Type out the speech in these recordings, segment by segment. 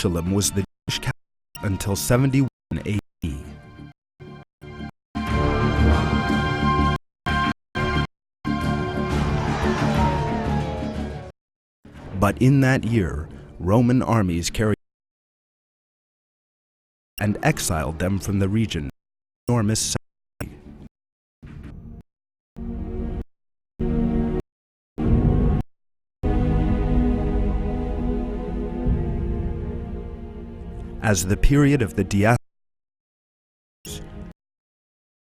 Jerusalem was the Jewish capital until 71 AD. But in that year, Roman armies carried and exiled them from the region. Enormous as the period of the diaspora,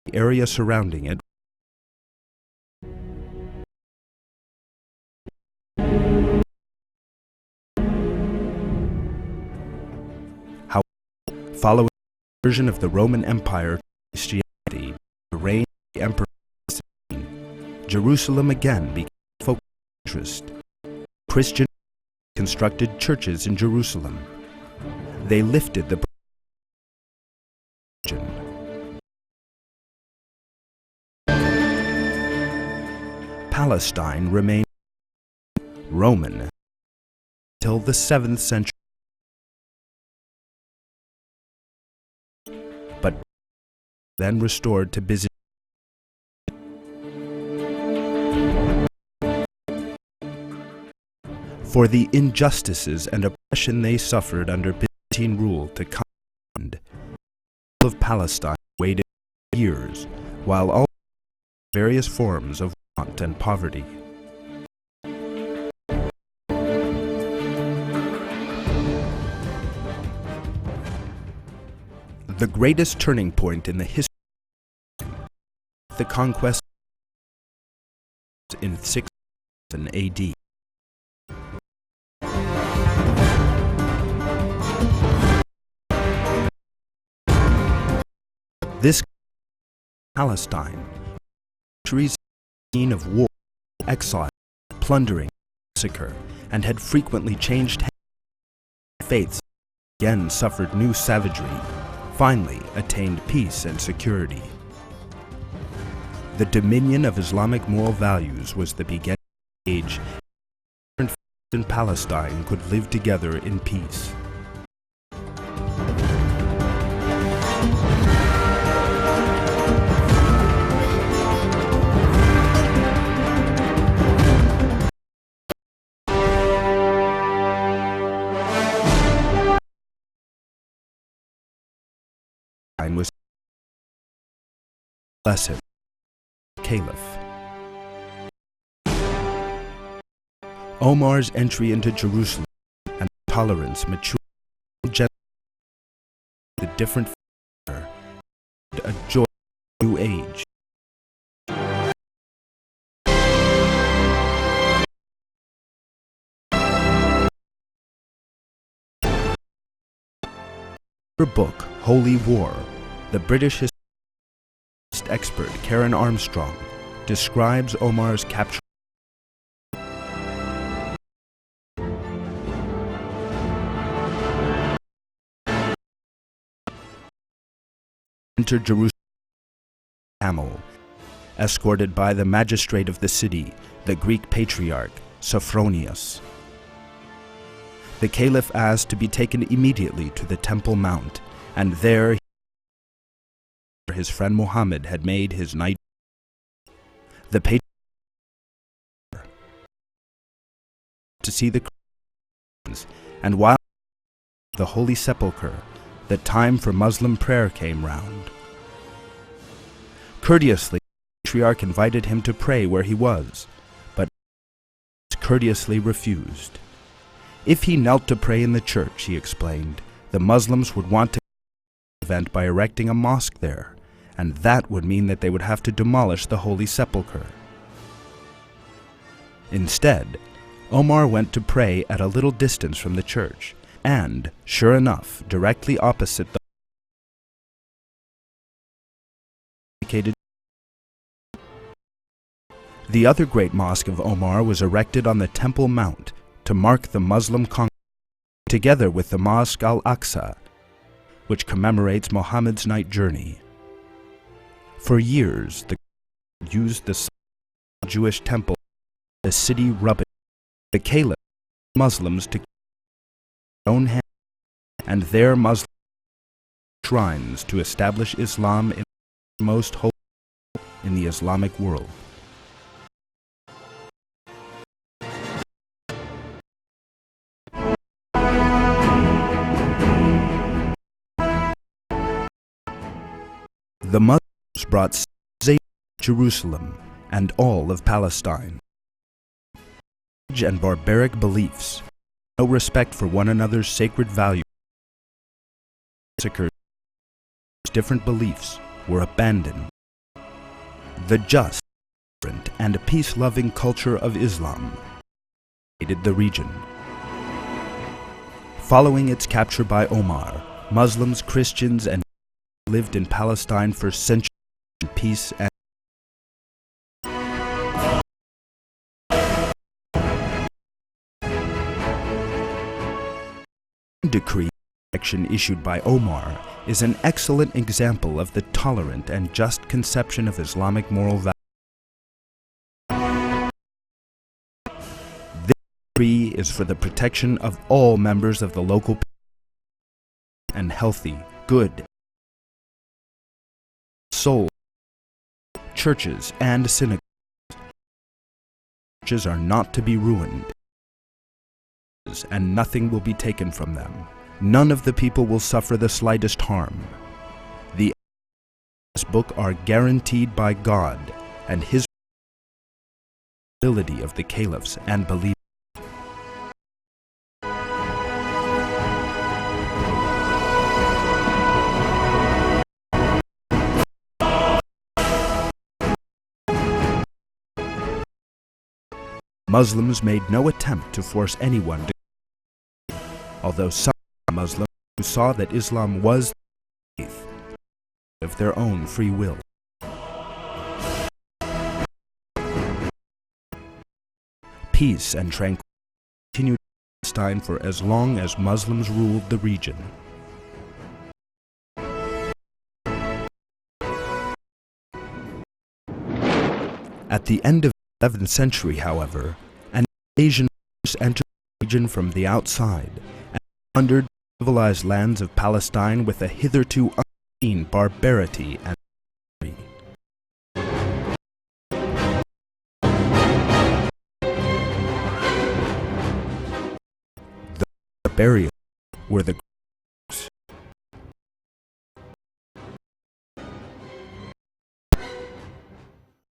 the area surrounding it following the conversion of the Roman Empire to Christianity, the reign of the Emperor Constantine, Jerusalem again became a focal interest. Christians constructed churches in Jerusalem. They lifted the religion. Palestine remained Roman until the 7th century. But then restored to Byzantium. For the injustices and oppression they suffered under Byzantine rule to come to the people of Palestine waited years, while all various forms of want and poverty. The greatest turning point in the history of the conquest in 600 AD. This Palestine, centuries scene of war, exile, plundering, massacre, and had frequently changed faiths, again suffered new savagery, finally attained peace and security. The dominion of Islamic moral values was the beginning age different faiths in Palestine could live together in peace. Was blessed Caliph. Omar's entry into Jerusalem and tolerance matured the different a joy new age. Her book, Holy War, the British expert Karen Armstrong describes Omar's capture. Entered Jerusalem camel, escorted by the magistrate of the city, the Greek patriarch Sophronius. The caliph asked to be taken immediately to the Temple Mount, and there his friend Muhammad had made his night. The patriarch to see the Christians, and while the Holy Sepulchre, the time for Muslim prayer came round. Courteously, the patriarch invited him to pray where he was, but courteously refused. If he knelt to pray in the church, he explained, the Muslims would want to event by erecting a mosque there, and that would mean that they would have to demolish the Holy Sepulchre. Instead, Omar went to pray at a little distance from the church, and, sure enough, directly opposite the The other great mosque of Omar was erected on the Temple Mount to mark the Muslim conquest, together with the Mosque Al-Aqsa, which commemorates Muhammad's night journey. For years, the used the Jewish temple, the city rubbish, the caliph, Muslims to their own hands and there Muslims shrines to establish Islam in the most holy in the Islamic world. The Muslims brought civilization to Jerusalem and all of Palestine. And barbaric beliefs, no respect for one another's sacred values, different beliefs were abandoned. The just, tolerant, and peace-loving culture of Islam invaded the region. Following its capture by Omar, Muslims, Christians, and lived in Palestine for centuries in peace and decree action issued by Omar is an excellent example of the tolerant and just conception of Islamic moral values. This decree is for the protection of all members of the local and healthy, good soul, churches and synagogues. Churches are not to be ruined, and nothing will be taken from them. None of the people will suffer the slightest harm. The this book are guaranteed by God and His ability of the caliphs and believers. Muslims made no attempt to force anyone to, although some Muslims who saw that Islam was the faith of their own free will. Peace and tranquility continued in Palestine for as long as Muslims ruled the region. At the end of the 11th century, however, an Asian force entered the region from the outside and plundered the civilized lands of Palestine with a hitherto unseen barbarity and fury. The barbarians were the